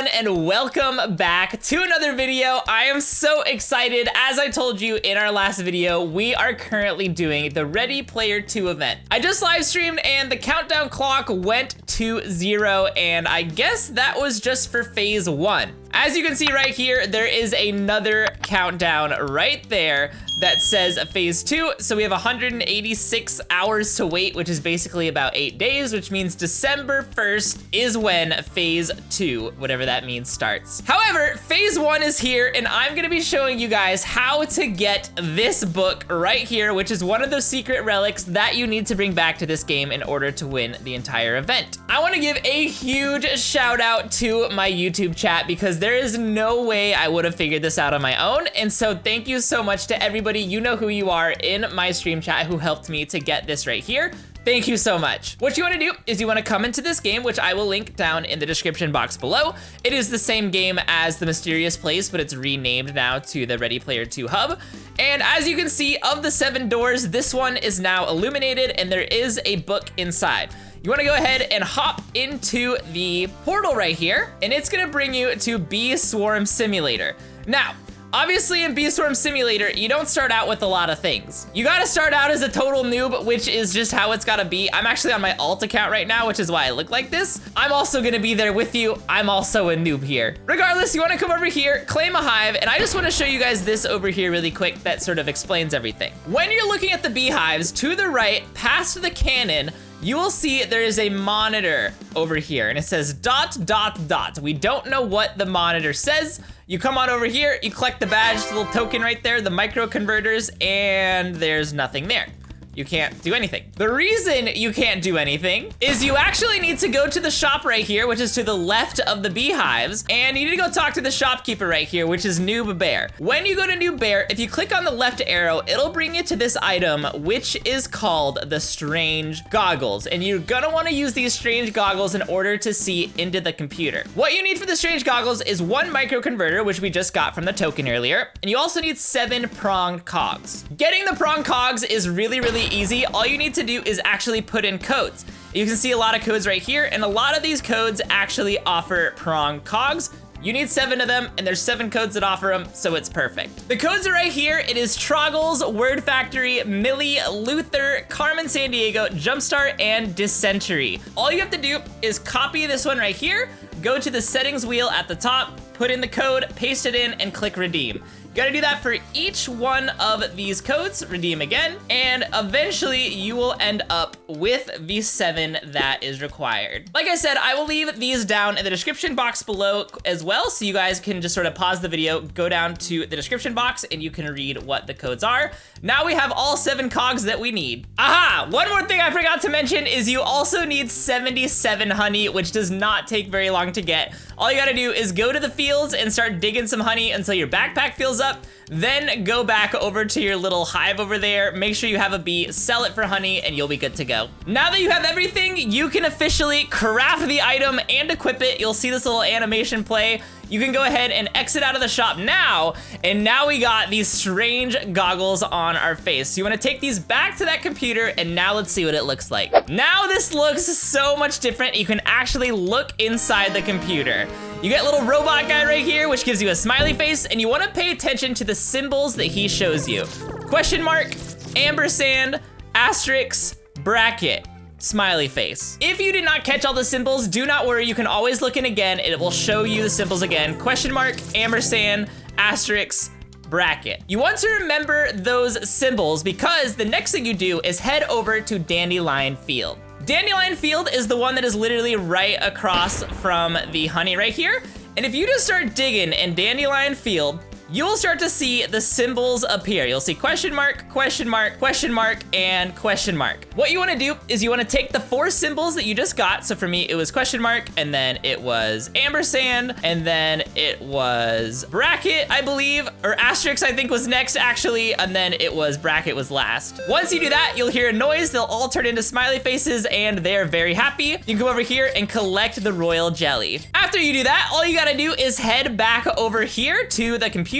everyone, and welcome back to another video. I am so excited. As I told you in our last video, we are currently doing the Ready Player 2 event. I just live streamed and the countdown clock went to 0, and I guess that was just for phase 1. As you can see right here, there is another countdown right there that says phase 2. So we have 186 hours to wait, which is basically about 8 days, which means December 1st is when phase 2, whatever that means, starts. However, phase 1 is here, and I'm gonna be showing you guys how to get this book right here, which is one of those secret relics that you need to bring back to this game in order to win the entire event. I wanna give a huge shout out to my YouTube chat because there is no way I would have figured this out on my own. And so thank you so much to everybody, you know who you are, in my stream chat who helped me to get this right here. Thank you so much. What you wanna do is you wanna come into this game, which I will link down in the description box below. It is the same game as The Mysterious Place, but it's renamed now to the Ready Player 2 hub. And as you can see, of the 7 doors, this one is now illuminated and there is a book inside. You wanna go ahead and hop into the portal right here, and it's gonna bring you to Bee Swarm Simulator. Now, obviously in Bee Swarm Simulator, you don't start out with a lot of things. You gotta start out as a total noob, which is just how it's gotta be. I'm actually on my alt account right now, which is why I look like this. I'm also gonna be there with you. I'm also a noob here. Regardless, you wanna come over here, claim a hive, and I just wanna show you guys this over here really quick that sort of explains everything. When you're looking at the beehives, to the right, past the cannon, you will see there is a monitor over here, and it says ... We don't know what the monitor says. You come on over here, you collect the badge, the little token right there, the micro converters, and there's nothing there. You can't do anything. The reason you can't do anything is you actually need to go to the shop right here, which is to the left of the beehives, and you need to go talk to the shopkeeper right here, which is Noob Bear. When you go to Noob Bear, if you click on the left arrow, it'll bring you to this item, which is called the Strange Goggles, and you're gonna wanna use these Strange Goggles in order to see into the computer. What you need for the Strange Goggles is 1 micro converter, which we just got from the token earlier, and you also need 7 pronged cogs. Getting the pronged cogs is really easy. All you need to do is actually put in codes. You can see a lot of codes right here, and a lot of these codes actually offer prong cogs. You need 7 of them, and there's 7 codes that offer them, so it's perfect. The codes are right here. It is Troggles, WordFactory, Millie, Luther, CarmenSanDiego, Jumpstart, and Dysentery. All you have to do is copy this one right here, go to the settings wheel at the top, put in the code, paste it in, and click redeem. You gotta do that for each one of these codes, redeem again, and eventually you will end up with the 7 that is required. Like I said, I will leave these down in the description box below as well, so you guys can just sort of pause the video, go down to the description box, and you can read what the codes are. Now we have all 7 cogs that we need. Aha! One more thing I forgot to mention is you also need 77 honey, which does not take very long to get. All you gotta do is go to the fields and start digging some honey until your backpack fills up. Then go back over to your little hive over there, make sure you have a bee, sell it for honey, and you'll be good to go. Now that you have everything, you can officially craft the item and equip it. You'll see this little animation play. You can go ahead and exit out of the shop now, and now we got these strange goggles on our face. So you wanna take these back to that computer, and now let's see what it looks like. Now this looks so much different. You can actually look inside the computer. You get little robot guy right here, which gives you a smiley face, and you wanna pay attention to the symbols that he shows you. Question mark, ampersand, asterisk, bracket, smiley face. If you did not catch all the symbols, do not worry, you can always look in again, and it will show you the symbols again. Question mark, ampersand, asterisk, bracket. You want to remember those symbols because the next thing you do is head over to Dandelion Field. Dandelion Field is the one that is literally right across from the honey right here. And if you just start digging in Dandelion Field, you'll start to see the symbols appear. You'll see question mark, question mark, question mark, and question mark. What you wanna do is you wanna take the 4 symbols that you just got. So for me, it was question mark, and then it was ampersand, and then it was bracket, I believe, or asterisk I think was next actually, and then it was bracket was last. Once you do that, you'll hear a noise. They'll all turn into smiley faces, and they're very happy. You can go over here and collect the royal jelly. After you do that, all you gotta do is head back over here to the computer,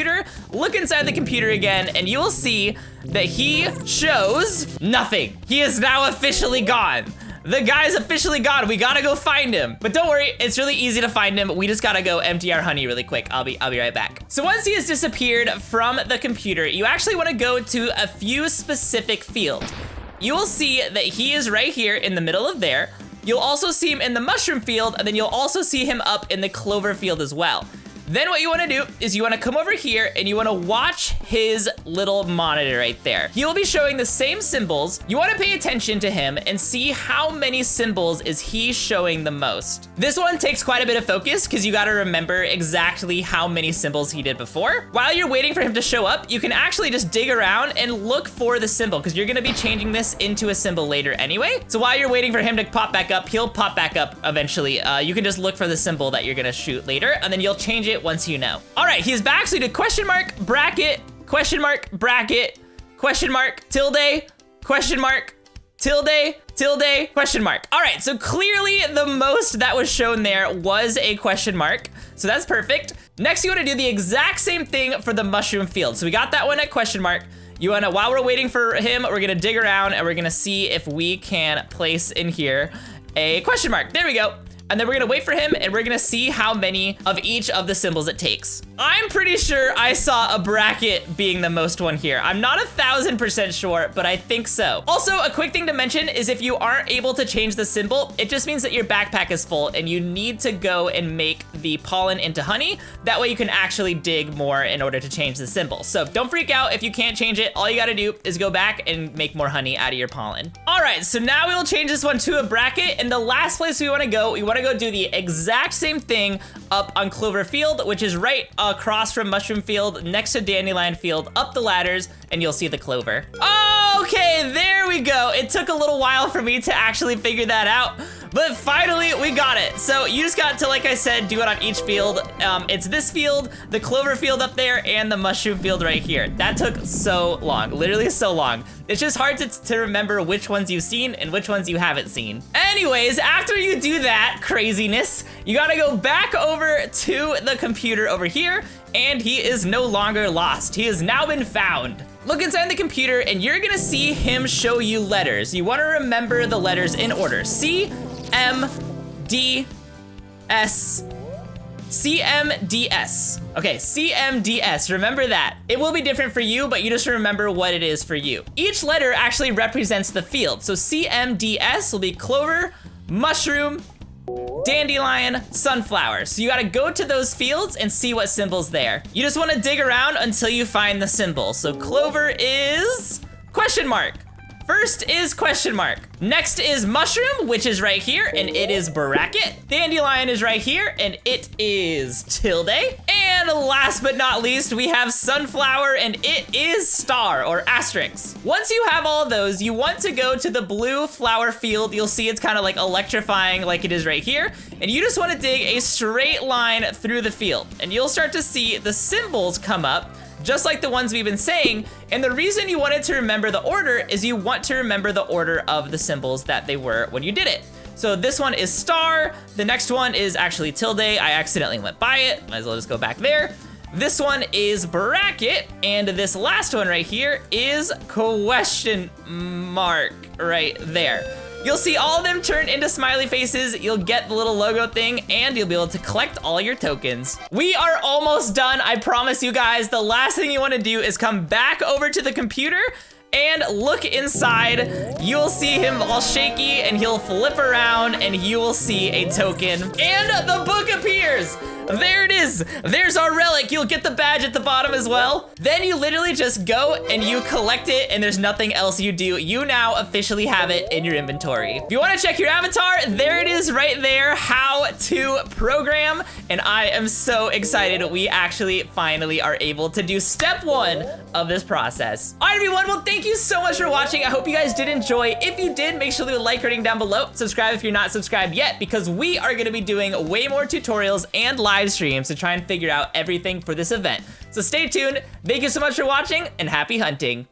look inside the computer again, and you will see that he shows nothing. He is now officially gone. The guy's officially gone. We gotta go find him. But don't worry, it's really easy to find him. We just gotta go empty our honey really quick. I'll be right back. So once he has disappeared from the computer, you actually wanna go to a few specific fields. You will see that he is right here in the middle of there. You'll also see him in the mushroom field, and then you'll also see him up in the clover field as well. Then what you wanna do is you wanna come over here and you wanna watch his little monitor right there. He will be showing the same symbols. You wanna pay attention to him and see how many symbols is he showing the most. This one takes quite a bit of focus because you gotta remember exactly how many symbols he did before. While you're waiting for him to show up, you can actually just dig around and look for the symbol because you're gonna be changing this into a symbol later anyway. So while you're waiting for him to pop back up, he'll pop back up eventually. You can just look for the symbol that you're gonna shoot later, and then you'll change it once you know. All right, he's back. So you do question mark, bracket, question mark, bracket, question mark, tilde, question mark, tilde, tilde, question mark. All right, so clearly the most that was shown there was a question mark. So that's perfect. Next, you wanna do the exact same thing for the mushroom field. So we got that one at question mark. You wanna, while we're waiting for him, we're gonna dig around and we're gonna see if we can place in here a question mark. There we go. And then we're gonna wait for him and we're gonna see how many of each of the symbols it takes. I'm pretty sure I saw a bracket being the most one here. I'm not 1000% sure, but I think so. Also, a quick thing to mention is if you aren't able to change the symbol, it just means that your backpack is full and you need to go and make the pollen into honey. That way you can actually dig more in order to change the symbol. So don't freak out if you can't change it. All you gotta do is go back and make more honey out of your pollen. All right, so now we'll change this one to a bracket, and the last place we wanna go, we wanna go do the exact same thing up on Clover Field, which is right across from Mushroom Field, next to Dandelion Field, up the ladders, and you'll see the clover. Okay, there we go. It took a little while for me to actually figure that out, but finally we got it. So you just got to, like I said, do it on each field. It's this field, the clover field up there, and the mushroom field right here. That took so long, literally so long. It's just hard to remember which ones you've seen and which ones you haven't seen. Anyways, after you do that craziness, you gotta go back over to the computer over here, and he is no longer lost. He has now been found. Look inside the computer and you're gonna see him show you letters. You wanna remember the letters in order. C, M, D, S, CMDS. Okay, CMDS, remember that. It will be different for you, but you just remember what it is for you. Each letter actually represents the field. So CMDS will be clover, mushroom, dandelion, sunflower. So you gotta go to those fields and see what symbol's there. You just wanna dig around until you find the symbol. So clover is question mark. First is question mark. Next is mushroom, which is right here, and it is bracket. Dandelion is right here, and it is tilde. And last but not least, we have sunflower, and it is star, or asterisk. Once you have all of those, you want to go to the blue flower field. You'll see it's kind of like electrifying like it is right here. And you just want to dig a straight line through the field, and you'll start to see the symbols come up, just like the ones we've been saying. And the reason you wanted to remember the order is you want to remember the order of the symbols that they were when you did it. So this one is star, the next one is actually tilde, I accidentally went by it, might as well just go back there. This one is bracket, and this last one right here is question mark right there. You'll see all of them turn into smiley faces, you'll get the little logo thing, and you'll be able to collect all your tokens. We are almost done, I promise you guys. The last thing you wanna do is come back over to the computer and look inside. You'll see him all shaky, and he'll flip around, and you will see a token, and the book appears. There it is. There's our relic. You'll get the badge at the bottom as well. Then you literally just go and you collect it, and there's nothing else you do. You now officially have it in your inventory. If you want to check your avatar, there it is right there, how to program. And I am so excited we actually finally are able to do step 1 of this process. All right, everyone. Well, thank you so much for watching. I hope you guys did enjoy. If you did, make sure to leave a like rating down below. Subscribe if you're not subscribed yet, because we are going to be doing way more tutorials and live streams to try and figure out everything for this event. So stay tuned. Thank you so much for watching, and happy hunting.